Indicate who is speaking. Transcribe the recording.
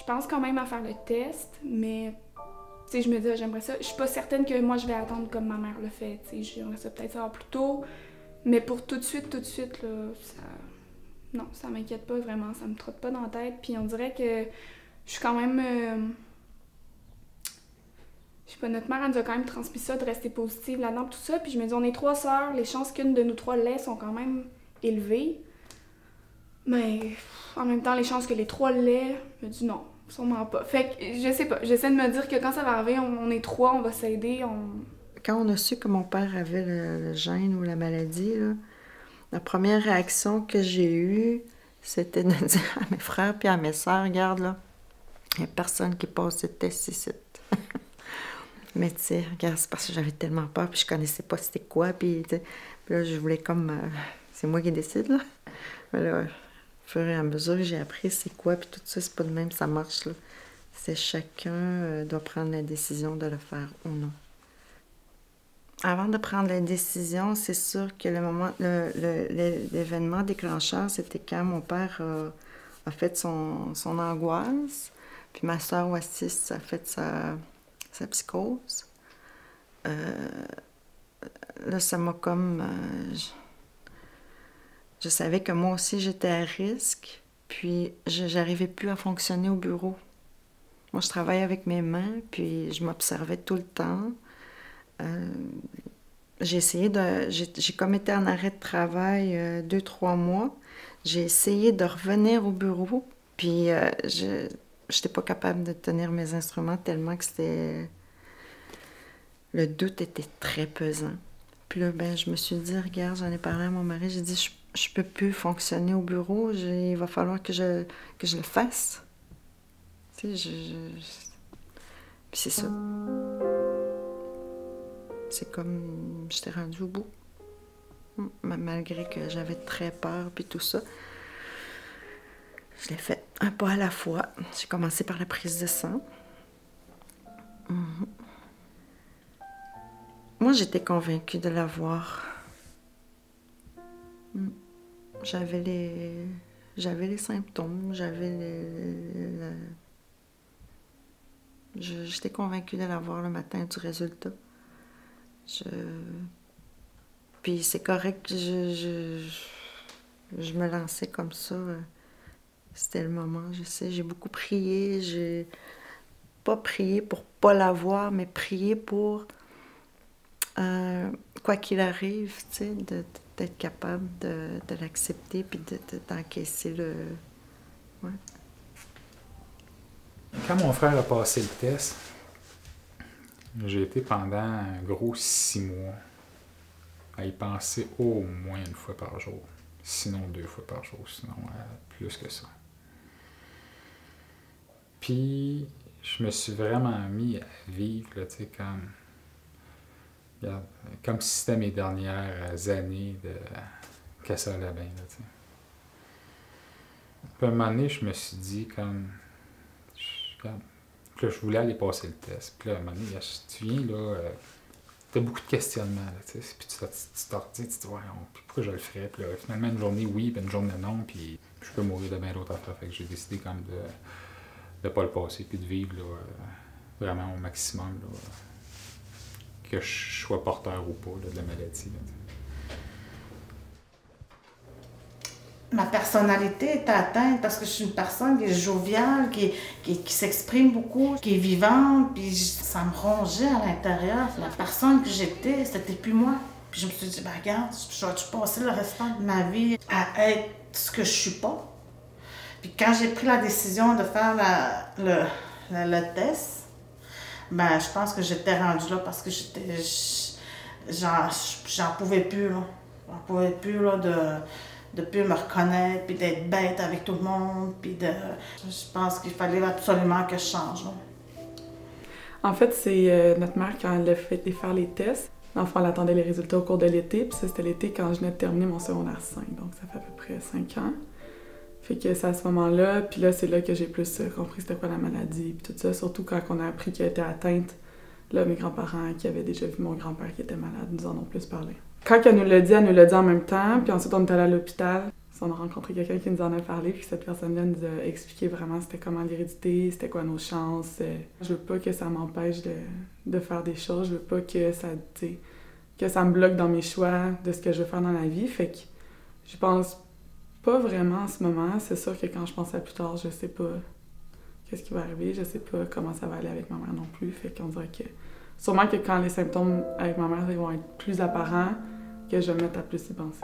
Speaker 1: Je pense quand même à faire le test, mais tu sais, je me dis, j'aimerais ça. Je suis pas certaine que moi, je vais attendre comme ma mère le fait. Tu sais, j'aimerais ça peut-être savoir plus tôt. Mais pour tout de suite, là, ça... Non, ça m'inquiète pas vraiment. Ça me trotte pas dans la tête. Puis on dirait que je suis quand même... Je sais pas, notre mère, elle nous a quand même transmis ça, de rester positive là-dedans, tout ça. Puis je me dis, on est 3 sœurs. Les chances qu'une de nous 3 l'ait sont quand même élevées. Mais en même temps, les chances que les 3 l'aient, je me dis non. Sûrement pas. Fait que, je sais pas, j'essaie de me dire que quand ça va arriver, on est 3, on va s'aider,
Speaker 2: Quand on a su que mon père avait le gène ou la maladie, là, la première réaction que j'ai eue, c'était de dire à mes frères puis à mes sœurs, regarde là, il n'y a personne qui passe ce test ici. Mais tu sais, regarde, c'est parce que j'avais tellement peur puis je connaissais pas c'était quoi, puis là, je voulais comme... c'est moi qui décide, là. Mais là, au fur et à mesure que j'ai appris c'est quoi, puis tout ça, c'est pas de même, ça marche, là. C'est chacun doit prendre la décision de le faire ou non. Avant de prendre la décision, c'est sûr que l'événement déclencheur, c'était quand mon père a fait son angoisse, puis ma soeur Wassis a fait sa psychose. Là, ça m'a comme... je savais que moi aussi, j'étais à risque, puis j'arrivais plus à fonctionner au bureau. Moi, je travaillais avec mes mains, puis je m'observais tout le temps. J'ai essayé de... J'ai comme été en arrêt de travail 2-3 mois. J'ai essayé de revenir au bureau, puis je n'étais pas capable de tenir mes instruments tellement que c'était... Le doute était très pesant. Puis là, ben, je me suis dit, regarde, j'en ai parlé à mon mari, j'ai dit, je peux plus fonctionner au bureau, il va falloir que je le fasse. Tu sais, Puis c'est ça. C'est comme j'étais rendue au bout. Malgré que j'avais très peur puis tout ça. Je l'ai fait un pas à la fois. J'ai commencé par la prise de sang. Moi, j'étais convaincue de l'avoir. J'avais les symptômes, j'étais convaincue de l'avoir le matin du résultat. Puis c'est correct que je me lançais comme ça. C'était le moment, je sais. J'ai beaucoup prié. J'ai pas prié pour pas l'avoir, mais prié pour, quoi qu'il arrive, tu sais, d'être capable de l'accepter puis d'encaisser le... Ouais.
Speaker 3: Quand mon frère a passé le test, j'ai été pendant un gros 6 mois à y penser au moins une fois par jour. Sinon 2 fois par jour, sinon plus que ça. Puis, je me suis vraiment mis à vivre, là, tu sais, comme si c'était mes dernières années que ça allait bien, là, tu sais. Puis à un moment donné, je me suis dit, puis là, je voulais aller passer le test. Puis là, à un moment donné, tu viens, là, t'as beaucoup de questionnements, là, tu sais. Puis tu te redis, tu te dis, ouais, pourquoi je le ferais? Puis là, finalement, une journée oui, puis une journée non, puis je peux mourir de bien d'autres affaires. Fait que j'ai décidé quand même de pas le passer, puis de vivre, là, vraiment au maximum, là, que je sois porteur ou pas, là, de la maladie, là.
Speaker 4: Ma personnalité est atteinte parce que je suis une personne qui est joviale, qui s'exprime beaucoup, qui est vivante, puis ça me rongeait à l'intérieur. La personne que j'étais, c'était plus moi. Puis je me suis dit, ben regarde, je vais passer le restant de ma vie à être ce que je suis pas. Puis quand j'ai pris la décision de faire le test, ben je pense que j'étais rendue là parce que j'en pouvais plus, là. J'en pouvais plus, là, de plus me reconnaître, puis d'être bête avec tout le monde, puis je pense qu'il fallait absolument que je change, là.
Speaker 1: En fait, c'est notre mère, quand elle a fait faire les tests, dans le fond, elle attendait les résultats au cours de l'été, puis ça, c'était l'été quand je venais de terminer mon secondaire 5, donc ça fait à peu près 5 ans. Fait que c'est à ce moment-là, puis là, c'est là que j'ai plus compris c'était quoi la maladie, puis tout ça, surtout quand on a appris qu'elle était atteinte. Là, mes grands-parents qui avaient déjà vu mon grand-père qui était malade nous en ont plus parlé. Quand elle nous l'a dit en même temps, puis ensuite on est allé à l'hôpital. on a rencontré quelqu'un qui nous en a parlé, puis cette personne-là nous a expliqué vraiment c'était comment l'hérédité, c'était quoi nos chances. Je veux pas que ça m'empêche de faire des choses, je veux pas que ça me bloque dans mes choix de ce que je veux faire dans la vie. Fait que je pense pas vraiment en ce moment. C'est sûr que quand je pense à plus tard, je sais pas qu'est-ce qui va arriver, je sais pas comment ça va aller avec ma mère non plus. Fait qu'on dirait que sûrement que quand les symptômes avec ma mère ils vont être plus apparents, que je vais me mettre à plus y penser.